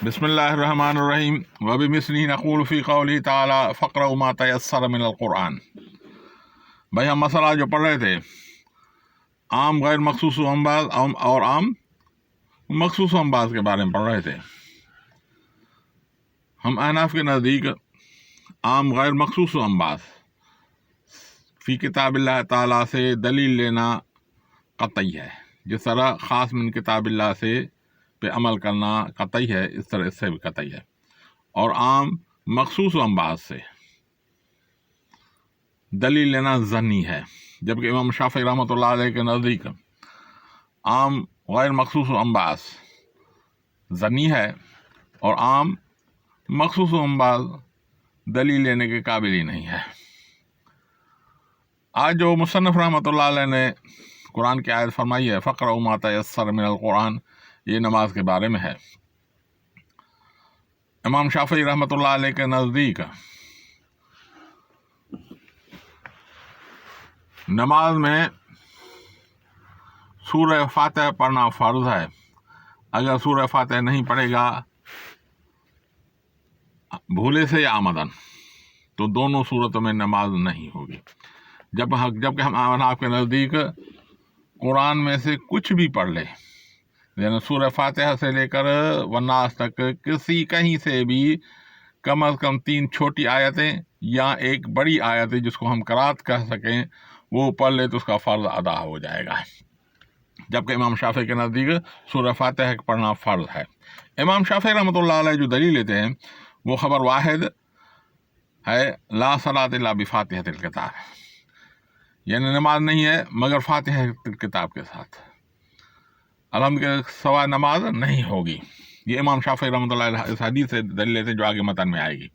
بسم اللہ الرحمن الرحیم وبمثلہ نقول فی قولی تعالی فقرؤوا ما تیسر من القرآن۔ بھائی ہم مسئلہ جو پڑھ رہے تھے عام غیر مخصوص و امباز اور عام مخصوص و امباز کے بارے میں پڑھ رہے تھے۔ ہم احناف کے نزدیک عام غیر مخصوص و امباز فی کتاب اللہ تعالیٰ سے دلیل لینا قطعی ہے، جس طرح خاص من کتاب اللہ سے پہ عمل کرنا قطعی ہے، اس طرح اس سے بھی قطعی ہے۔ اور عام مخصوص و امباز سے دلیل لینا ظنی ہے، جبکہ امام شافعی رحمۃ اللہ علیہ کے نزدیک عام غیر مخصوص و امباز ظنی ہے اور عام مخصوص و امباز دلیل لینے کے قابل ہی نہیں ہے۔ آج جو مصنف رحمۃ اللہ علیہ نے قرآن کی آیت فرمائی ہے فقرؤوا ما تیسر من القرآن، یہ نماز کے بارے میں ہے۔ امام شافعی رحمۃ اللہ علیہ کے نزدیک نماز میں سورہ فاتحہ پڑھنا فرض ہے۔ اگر سورہ فاتحہ نہیں پڑھے گا بھولے سے یا آمدن تو دونوں صورتوں میں نماز نہیں ہوگی۔ جبکہ ہم احناف کے نزدیک قرآن میں سے کچھ بھی پڑھ لے، یعنی سورہ فاتحہ سے لے کر والناس تک کہیں سے بھی کم از کم 3 چھوٹی آیتیں یا ایک بڑی آیت جس کو ہم قرات کہہ سکیں وہ پڑھ لے تو اس کا فرض ادا ہو جائے گا۔ جبکہ امام شافعی کے نزدیک سورہ فاتحہ پڑھنا فرض ہے۔ امام شافعی رحمۃ اللہ علیہ جو دلیل لیتے ہیں وہ خبر واحد ہے لا صلاۃ الا بفاتحۃ الکتاب، یعنی نماز نہیں ہے مگر فاتحہ کتاب کے ساتھ، الحمد کے سوا نماز نہیں ہوگی۔ یہ امام شافعی رحمۃ اللہ علیہ اس حدیث سے دلیل لیتے ہیں جو آگے متن میں آئے گی۔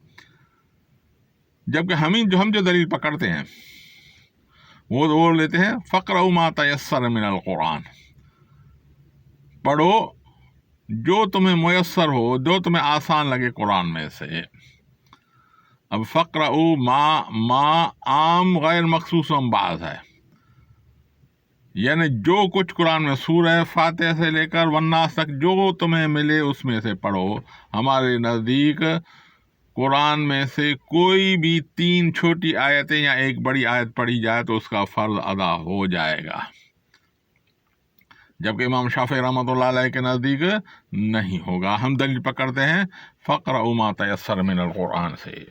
جبکہ ہم جو دلیل پکڑتے ہیں وہ لیتے ہیں فقرؤوا ما تیسر من القرآن، پڑھو جو تمہیں میسر ہو، جو تمہیں آسان لگے قرآن میں سے۔ اب فقرؤوا ما عام غیر مخصوص امباز ہے، یعنی جو کچھ قرآن میں سورہ فاتحہ سے لے کر والناس تک جو تمہیں ملے اس میں سے پڑھو۔ ہمارے نزدیک قرآن میں سے کوئی بھی 3 چھوٹی آیتیں یا ایک بڑی آیت پڑھی جائے تو اس کا فرض ادا ہو جائے گا، جبکہ امام شافعی رحمۃ اللہ علیہ کے نزدیک نہیں ہوگا۔ ہم دلیل پکڑتے ہیں فقرؤوا ما تیسر من القرآن سے۔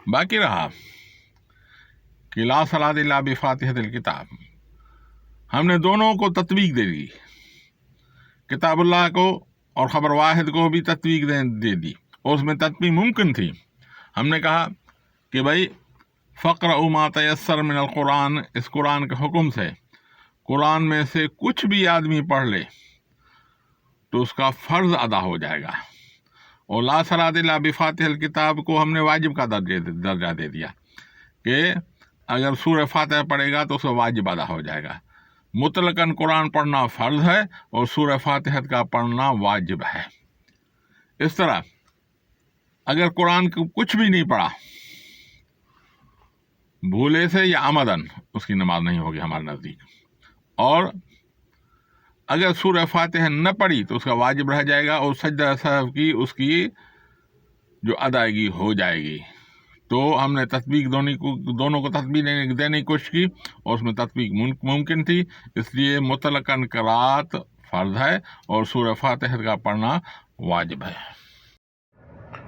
باقی رہا کہ لا صلاۃ الا بفاتحۃ الکتاب، ہم نے دونوں کو تطبیق دے دی، کتاب اللہ کو اور خبر واحد کو بھی تطبیق دے دی، اور اس میں تطبیق ممکن تھی۔ ہم نے کہا کہ بھائی فقرؤوا ما تیسر من القرآن، اس قرآن کے حکم سے قرآن میں سے کچھ بھی آدمی پڑھ لے تو اس کا فرض ادا ہو جائے گا، اور لا صلاۃ الا بفاتحۃ الکتاب کو ہم نے واجب کا درجہ دے دیا کہ اگر سورہ فاتحہ پڑھے گا تو اس کا واجب ادا ہو جائے گا۔ مطلقاً قرآن پڑھنا فرض ہے اور سورہ فاتحہ کا پڑھنا واجب ہے۔ اس طرح اگر قرآن کو کچھ بھی نہیں پڑھا بھولے سے یا آمدن، اس کی نماز نہیں ہوگی ہمارے نزدیک، اور اگر سورہ فاتحہ نہ پڑھی تو اس کا واجب رہ جائے گا اور سجدہ سہو کی اس کی جو ادائیگی ہو جائے گی۔ تو ہم نے تطبیق دونوں کو تطبیق دینے کی کوشش کی اور اس میں تطبیق ممکن تھی، اس لیے مطلقاً قرات فرض ہے اور سورہ فاتحہ کا پڑھنا واجب ہے۔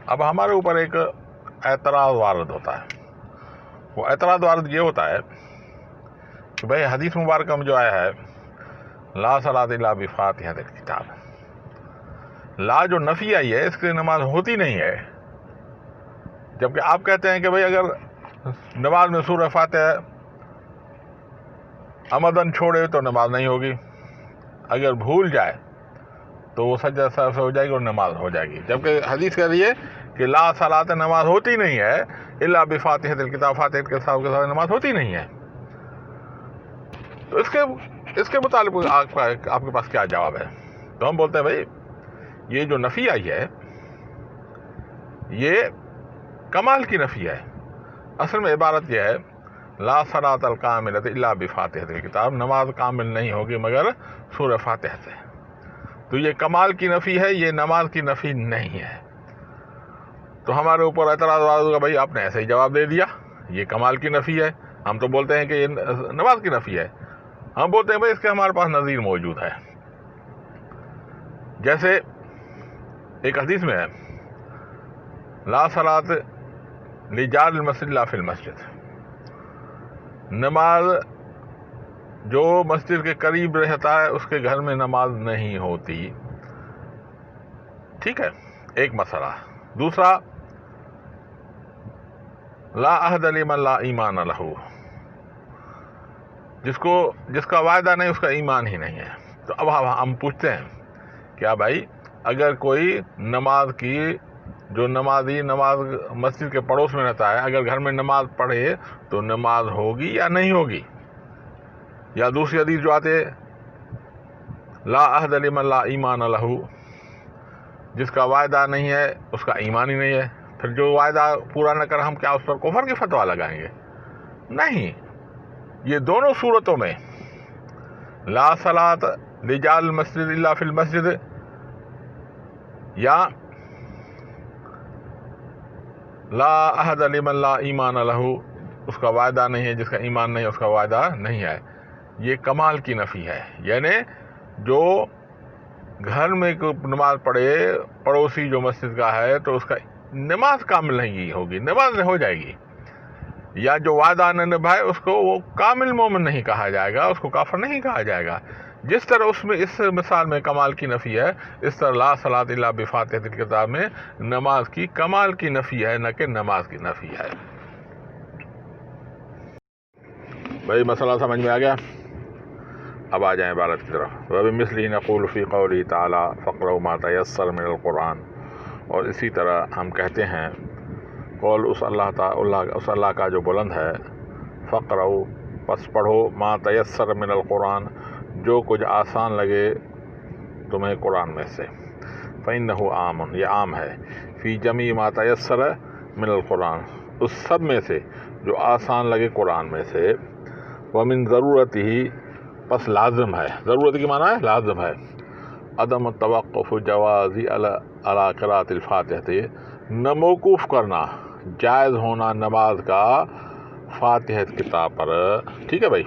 اب ہمارے اوپر ایک اعتراض وارد ہوتا ہے، وہ اعتراض وارد یہ ہوتا ہے کہ بھائی حدیث مبارکہ میں جو آیا ہے لا صلاۃ الا بفاتحۃ الکتاب، لا جو نفی آئی ہے اس کی نماز ہوتی نہیں ہے، جبکہ آپ کہتے ہیں کہ بھائی اگر نماز میں سورہ فاتحہ عمدن چھوڑے تو نماز نہیں ہوگی، اگر بھول جائے تو وہ سجدہ سہو سے ہو جائے گی اور نماز ہو جائے گی، جبکہ حدیث کہہ رہی ہے کہ لا صلاۃ نماز ہوتی نہیں ہے الا بفاتحۃ الکتاب، فاتحہ کے ساتھ نماز ہوتی نہیں ہے۔ تو اس کے متعلق آپ کے پاس کیا جواب ہے؟ تو ہم بولتے ہیں بھائی یہ جو نفی آئی ہے یہ کمال کی نفی ہے۔ اصل میں عبارت یہ ہے لا صلاۃ الکاملۃ الا بفاتحۃ الکتاب، نماز کامل نہیں ہوگی مگر سورہ فاتحہ سے۔ تو یہ کمال کی نفی ہے، یہ نماز کی نفی نہیں ہے۔ تو ہمارے اوپر اعتراض ہوگا بھائی آپ نے ایسے ہی جواب دے دیا، یہ کمال کی نفی ہے، ہم تو بولتے ہیں کہ یہ نماز کی نفی ہے۔ ہم بولتے ہیں بھائی اس کے ہمارے پاس نظیر موجود ہے۔ جیسے ایک حدیث میں ہے لا صلاۃ لجار المسجد لا فی المسجد، نماز جو مسجد کے قریب رہتا ہے اس کے گھر میں نماز نہیں ہوتی۔ ٹھیک ہے، ایک مسئلہ۔ دوسرا، لا عہد لمن لا ایمان لہ، جس کا وعدہ نہیں اس کا ایمان ہی نہیں ہے۔ تو اب ہم پوچھتے ہیں کیا بھائی اگر کوئی نماز کی جو نمازی نماز مسجد کے پڑوس میں رہتا ہے اگر گھر میں نماز پڑھے تو نماز ہوگی یا نہیں ہوگی؟ یا دوسری حدیث جو آتے لا عہد لمن لا ایمان لہ، جس کا وعدہ نہیں ہے اس کا ایمان ہی نہیں ہے۔ پھر جو وعدہ پورا نہ کر ہم کیا اس پر کفر کی فتویٰ لگائیں گے؟ نہیں، یہ دونوں صورتوں میں لا صلاۃ لجار المسجد الا فی المسجد یا لا عہد لمن لا ایمان لہ، اس کا وعدہ نہیں ہے، جس کا ایمان نہیں ہے اس کا وعدہ نہیں ہے، یہ کمال کی نفی ہے۔ یعنی جو گھر میں نماز پڑھے پڑوسی جو مسجد کا ہے تو اس کا نماز کامل نہیں ہوگی، نماز نہیں ہو جائے گی، یا جو وعدہ نہ نبھائے اس کو وہ کامل مومن نہیں کہا جائے گا، اس کو کافر نہیں کہا جائے گا۔ جس طرح اس مثال میں کمال کی نفی ہے، اس طرح لا صلاۃ الا بفاتحۃ الکتاب میں نماز کی کمال کی نفی ہے، نہ کہ نماز کی نفی ہے۔ بھائی مسئلہ سمجھ میں آ گیا؟ اب آ جائیں عبارت کی طرف۔ وَبِمِثْلِهِ نَقُولُ فِي قَوْلِهِ تَعَالَى فَاقْرَؤُوا مَا تَيَسَّرَ مِنَ الْقُرْآنِ، اور اسی طرح ہم کہتے ہیں قول اس اللہ کا جو بلند ہے، فَاقْرَؤُوا پس پڑھو، مَا تَيَسَّرَ مِنَ الْقُرْآنِ جو کچھ آسان لگے تمہیں قرآن میں سے، فَإِنَّهُ عَامٌ یہ عام ہے، فِي جَمِيعِ مَا تَيَسَّرَ مِنَ الْقُرْآنِ اس سب میں سے جو آسان لگے قرآن میں سے، وَمِن ضرورتِهِ پس لازم ہے، ضرورت کی معنی ہے لازم ہے، عدم التوقف جوازی علی قراءۃ الفاتحہ نہ موقوف کرنا جائز ہونا نماز کا فاتحہ کتاب پر۔ ٹھیک ہے بھائی،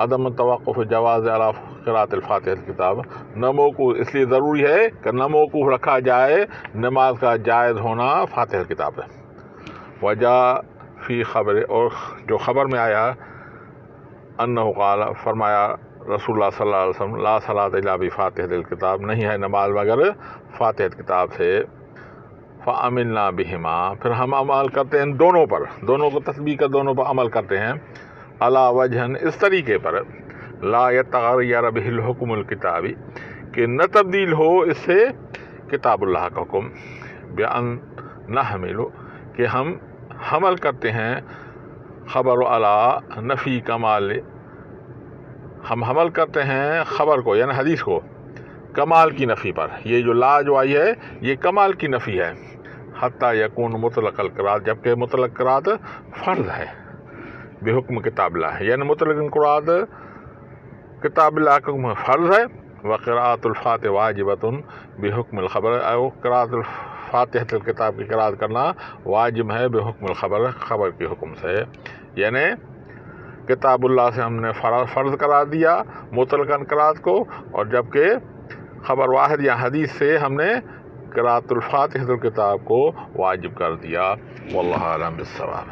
عدم التوقف جواز علی قراءۃ الفاتحہ کتاب نہ موقوف، اس لیے ضروری ہے کہ نہ موقوف رکھا جائے نماز کا جائز ہونا فاتحہ کتاب ہے۔ وجہ فی خبر، اور جو خبر میں آیا انہ قال فرمایا رسول اللہ صلی اللہ علیہ وسلم لا صلاۃ الا بفاتحۃ الکتاب نہیں ہے نماز مگر فاتحہ کتاب سے، فعملنا بہما پھر ہم عمل کرتے ہیں دونوں پر، دونوں کو تسبیح کر دونوں پر عمل کرتے ہیں، علی وجہ اس طریقے پر لا یتغیر بہ الحکم الکتابی کہ نہ تبدیل ہو اس سے کتاب اللہ کا حکم، بأن نحمل کہ ہم حمل کرتے ہیں، خبر علی نفی کمال ہم حمل کرتے ہیں خبر کو یعنی حدیث کو کمال کی نفی پر، یہ جو لا جو آئی ہے یہ کمال کی نفی ہے، حتیٰ یکون مطلق القراءت جبکہ مطلق قراءت فرض ہے، بحکم کتاب اللہ یعنی مطلق قراءت کتاب اللہ کا حکم فرض ہے، وقراءت الفاتحہ واجبۃ بحکم الخبر اور قراءت الفاتحہ الکتاب کی قراءت کرنا واجب ہے بحکم الخبر خبر کے حکم سے، یعنی کتاب اللہ سے ہم نے فرض قرار دیا مطلقاً قراءت کو، اور جبکہ خبر واحد یا حدیث سے ہم نے قراءت الفاتحہ الکتاب کو واجب کر دیا۔ واللہ اعلم بالصواب۔